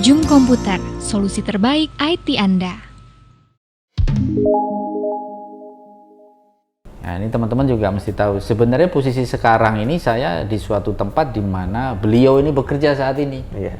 Zoom Komputer, solusi terbaik IT Anda. Nah, ini teman-teman juga mesti tahu, sebenarnya posisi sekarang ini saya di suatu tempat di mana beliau ini bekerja saat ini. Iya.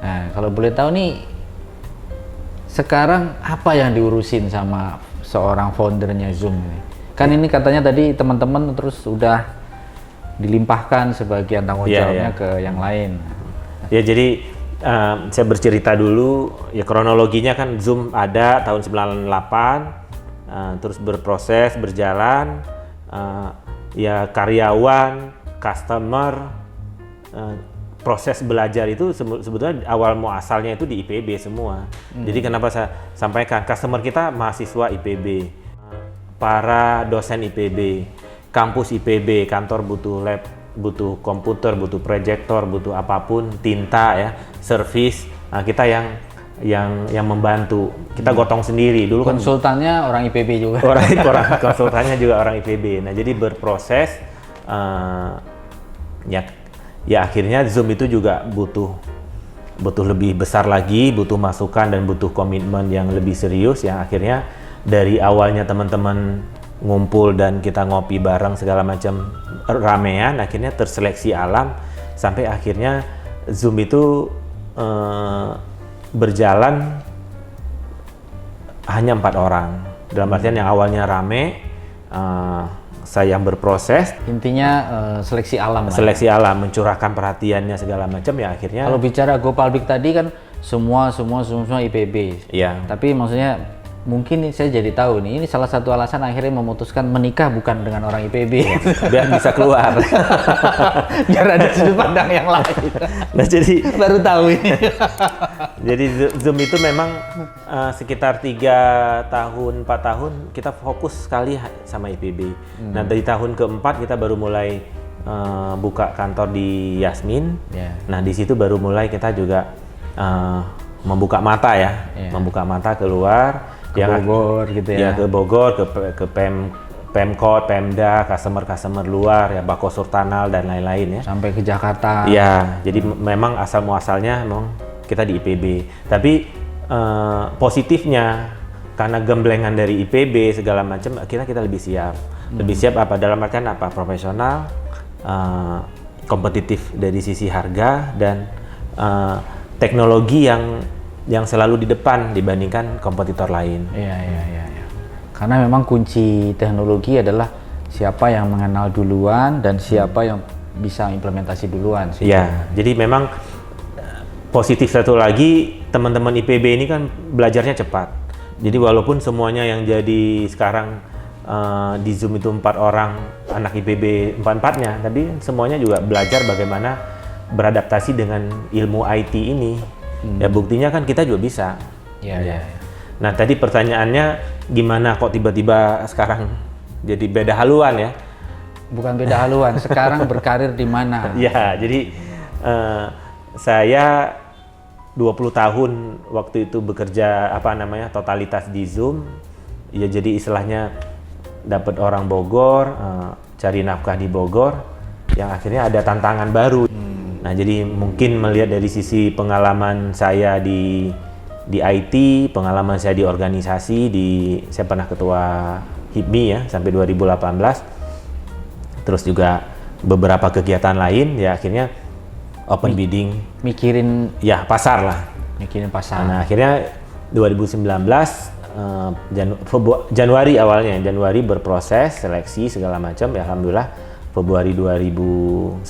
Nah, kalau boleh tahu nih, sekarang apa yang diurusin sama seorang foundernya Zoom ini? Kan ini katanya tadi teman-teman terus udah dilimpahkan sebagian tanggung jawabnya ke yang lain. Ya, jadi saya bercerita dulu, ya kronologinya kan Zoom ada tahun 98, terus berproses, berjalan, ya karyawan, customer, proses belajar itu sebetulnya awal muasalnya itu di IPB semua. Jadi kenapa saya sampaikan, customer kita mahasiswa IPB, para dosen IPB, kampus IPB, kantor butuh lab, butuh komputer, butuh proyektor, butuh apapun, tinta ya, service. Nah, kita yang membantu, kita gotong sendiri dulu. Konsultannya orang IPB juga. Orang konsultannya juga orang IPB. Nah, jadi berproses, ya akhirnya Zoom itu juga butuh lebih besar lagi, butuh masukan dan butuh komitmen yang lebih serius. Yang akhirnya dari awalnya teman-teman ngumpul dan kita ngopi bareng segala macam ramean, akhirnya terseleksi alam sampai akhirnya Zoom itu berjalan hanya 4 orang. Dalam artian yang awalnya rame, saya yang berproses. Intinya seleksi alam. Seleksi alam, mencurahkan perhatiannya segala macam, ya akhirnya. Kalau bicara Go Public tadi kan semua IPB. Iya. Tapi maksudnya mungkin saya jadi tahu nih, ini salah satu alasan akhirnya memutuskan menikah bukan dengan orang IPB. Ya, biar bisa keluar. Biar ada sudut pandang yang lain. Nah, jadi baru tahu ini. Jadi Zoom itu memang sekitar 3 tahun, 4 tahun kita fokus sekali sama IPB. Nah, dari tahun keempat kita baru mulai buka kantor di Yasmin. Nah, di situ baru mulai kita juga membuka mata ya, membuka mata keluar. Ke Bogor gitu ya. Ya, ke Bogor, ke Pemkot, Pemda, customer luar ya, Bako Surtanal dan lain-lain ya. Sampai ke Jakarta. Ya, jadi memang asal muasalnya memang kita di IPB. Tapi positifnya karena gemblengan dari IPB segala macam, akhirnya kita lebih siap. Lebih siap apa? Dalam artian apa? Profesional, kompetitif dari sisi harga dan teknologi yang selalu di depan dibandingkan kompetitor lain. Iya. Karena memang kunci teknologi adalah siapa yang mengenal duluan dan siapa yang bisa implementasi duluan sih. Iya, jadi memang positif satu lagi, teman-teman IPB ini kan belajarnya cepat. Jadi walaupun semuanya yang jadi sekarang di Zoom itu 4 orang anak IPB 4-4-nya, tapi semuanya juga belajar bagaimana beradaptasi dengan ilmu IT ini. Ya buktinya kan kita juga bisa. Iya. Nah, tadi pertanyaannya gimana kok tiba-tiba sekarang jadi beda haluan ya? Bukan beda haluan, sekarang berkarir di mana? Ya, jadi saya 20 tahun waktu itu bekerja totalitas di Zoom. Ya, jadi istilahnya dapat orang Bogor, cari nafkah di Bogor, yang akhirnya ada tantangan baru. Nah, jadi mungkin melihat dari sisi pengalaman saya di IT, pengalaman saya di organisasi, saya pernah ketua HIPMI ya sampai 2018. Terus juga beberapa kegiatan lain, ya akhirnya open bidding. Mikirin ya pasar lah. Mikirin pasar. Nah, akhirnya 2019 Januari berproses seleksi segala macam, ya alhamdulillah Februari 2019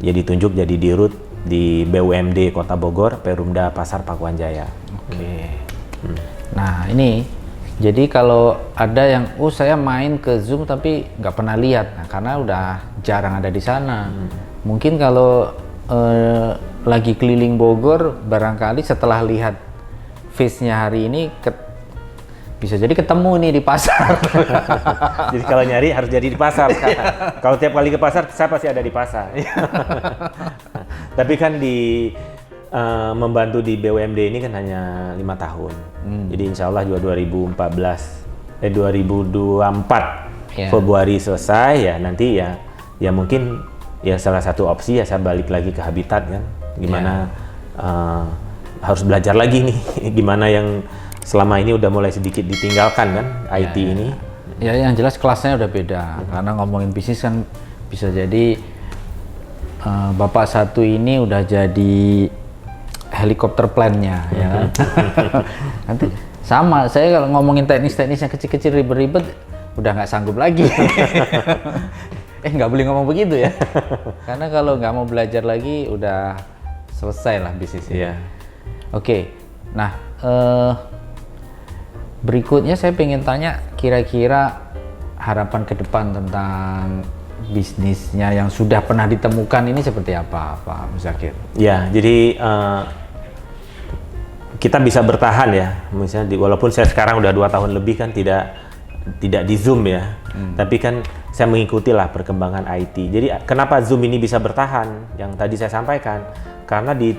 ya ditunjuk jadi dirut di BUMD Kota Bogor, Perumda Pasar Pakuan Jaya. Oke. Nah, ini jadi kalau ada yang saya main ke Zoom tapi nggak pernah lihat, nah, karena udah jarang ada di sana. Mungkin kalau lagi keliling Bogor, barangkali setelah lihat face-nya hari ini bisa jadi ketemu nih di pasar. Jadi kalau nyari harus jadi di pasar sekarang. Kalau tiap kali ke pasar, saya pasti ada di pasar. Tapi kan membantu di BUMD ini kan hanya 5 tahun. Jadi insya Allah juga 2024 Februari selesai ya, nanti ya mungkin ya salah satu opsi ya saya balik lagi ke Habitat kan. Gimana harus belajar lagi nih gimana yang selama ini udah mulai sedikit ditinggalkan kan IT ini. Ya yang jelas kelasnya udah beda karena ngomongin bisnis kan bisa jadi Bapak satu ini udah jadi helikopter plan-nya ya kan. Nanti sama saya kalau ngomongin teknis-teknis yang kecil-kecil ribet-ribet udah nggak sanggup lagi. Nggak boleh ngomong begitu ya. Karena kalau nggak mau belajar lagi udah selesai lah bisnisnya. Iya. Oke. Nah, berikutnya saya pengen tanya kira-kira harapan ke depan tentang bisnisnya yang sudah pernah ditemukan ini seperti apa, Pak Muzakir? Ya, jadi kita bisa bertahan ya, misalnya walaupun saya sekarang udah 2 tahun lebih kan tidak di Zoom ya, tapi kan saya mengikuti lah perkembangan IT. Jadi kenapa Zoom ini bisa bertahan? Yang tadi saya sampaikan, karena di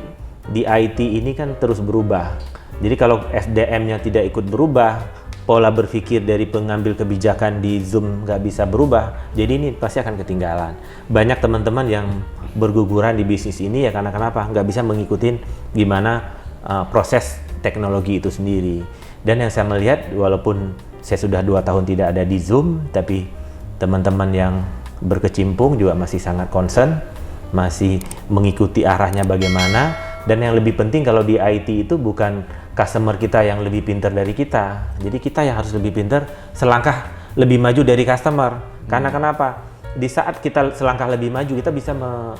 IT ini kan terus berubah. Jadi kalau SDM-nya tidak ikut berubah, pola berpikir dari pengambil kebijakan di Zoom nggak bisa berubah, jadi ini pasti akan ketinggalan. Banyak teman-teman yang berguguran di bisnis ini ya karena kenapa? Nggak bisa mengikuti gimana proses teknologi itu sendiri. Dan yang saya melihat, walaupun saya sudah 2 tahun tidak ada di Zoom, tapi teman-teman yang berkecimpung juga masih sangat concern, masih mengikuti arahnya bagaimana. Dan yang lebih penting kalau di IT itu bukan customer kita yang lebih pintar dari kita, jadi kita yang harus lebih pintar, selangkah lebih maju dari customer. Karena kenapa? Di saat kita selangkah lebih maju, kita bisa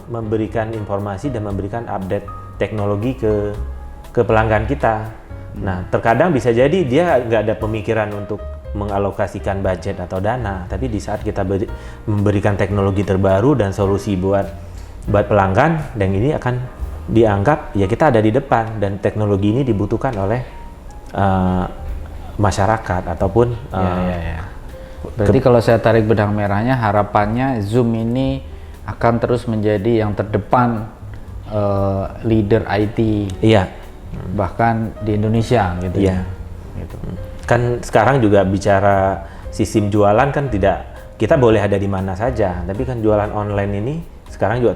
memberikan informasi dan memberikan update teknologi ke pelanggan kita. Nah, terkadang bisa jadi dia nggak ada pemikiran untuk mengalokasikan budget atau dana, tapi di saat kita memberikan teknologi terbaru dan solusi buat pelanggan, dan ini akan dianggap ya kita ada di depan, dan teknologi ini dibutuhkan oleh masyarakat ataupun Berarti kalau saya tarik benang merahnya, harapannya Zoom ini akan terus menjadi yang terdepan leader IT. Iya. Bahkan di Indonesia gitu. Iya. Gitu. Kan sekarang juga bicara sistem jualan kan tidak, kita boleh ada di mana saja, tapi kan jualan online ini sekarang juga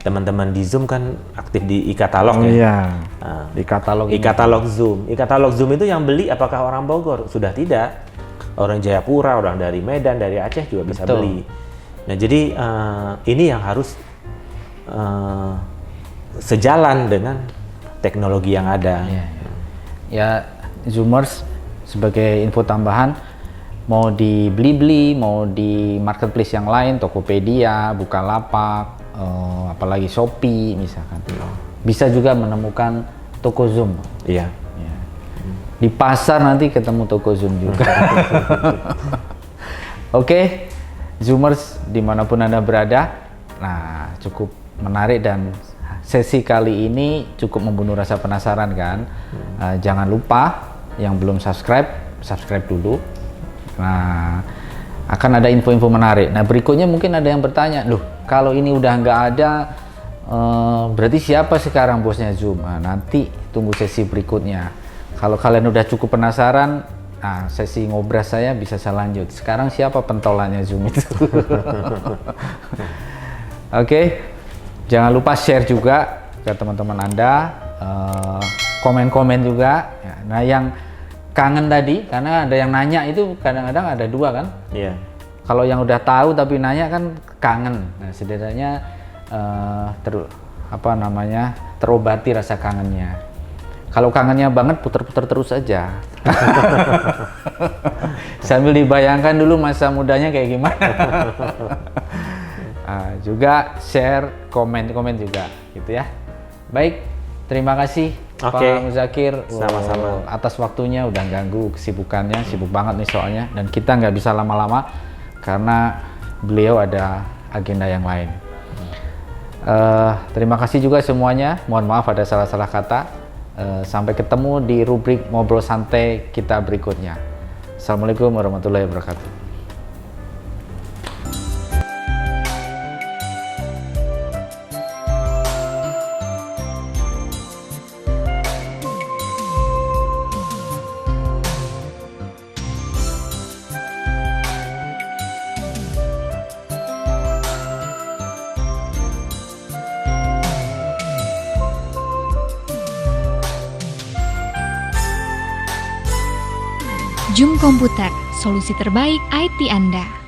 teman-teman di Zoom kan aktif di e-katalog ya. Iya. Nah, e-katalog Zoom. E-katalog Zoom itu yang beli apakah orang Bogor? Sudah tidak. Orang Jayapura, orang dari Medan, dari Aceh juga bisa beli. Nah, jadi ini yang harus sejalan dengan teknologi yang ada. Ya, Zoomers sebagai info tambahan, mau di Blibli, mau di marketplace yang lain, Tokopedia, Bukalapak, apalagi Shopee misalkan, bisa juga menemukan toko Zoom. Iya. Di pasar nanti ketemu toko Zoom juga. Oke, Zoomers dimanapun Anda berada, nah cukup menarik dan sesi kali ini cukup membunuh rasa penasaran kan. Jangan lupa yang belum subscribe dulu. Nah, akan ada info-info menarik. Nah, berikutnya mungkin ada yang bertanya, loh kalau ini udah nggak ada, berarti siapa sekarang bosnya Zoom? Nah, nanti tunggu sesi berikutnya. Kalau kalian udah cukup penasaran, nah, sesi ngobras saya bisa saya lanjut. Sekarang siapa pentolannya Zoom itu? Oke, jangan lupa share juga ke teman-teman Anda, komen-komen juga. Nah, yang kangen tadi, karena ada yang nanya itu kadang-kadang ada 2 kan? Iya. Kalau yang udah tahu tapi nanya kan kangen. Nah, setidaknya terobati rasa kangennya. Kalau kangennya banget, putar-putar terus aja. Sambil dibayangkan dulu masa mudanya kayak gimana. Juga share, komen juga, gitu ya. Baik, terima kasih Pak Muzakir. Sama-sama. Atas waktunya, udah ganggu kesibukannya, sibuk banget nih soalnya. Dan kita nggak bisa lama-lama karena beliau ada agenda yang lain. Terima kasih juga semuanya. Mohon maaf ada salah-salah kata. Sampai ketemu di rubrik ngobrol santai kita berikutnya. Assalamualaikum warahmatullahi wabarakatuh. Zoom Komputer, solusi terbaik IT Anda.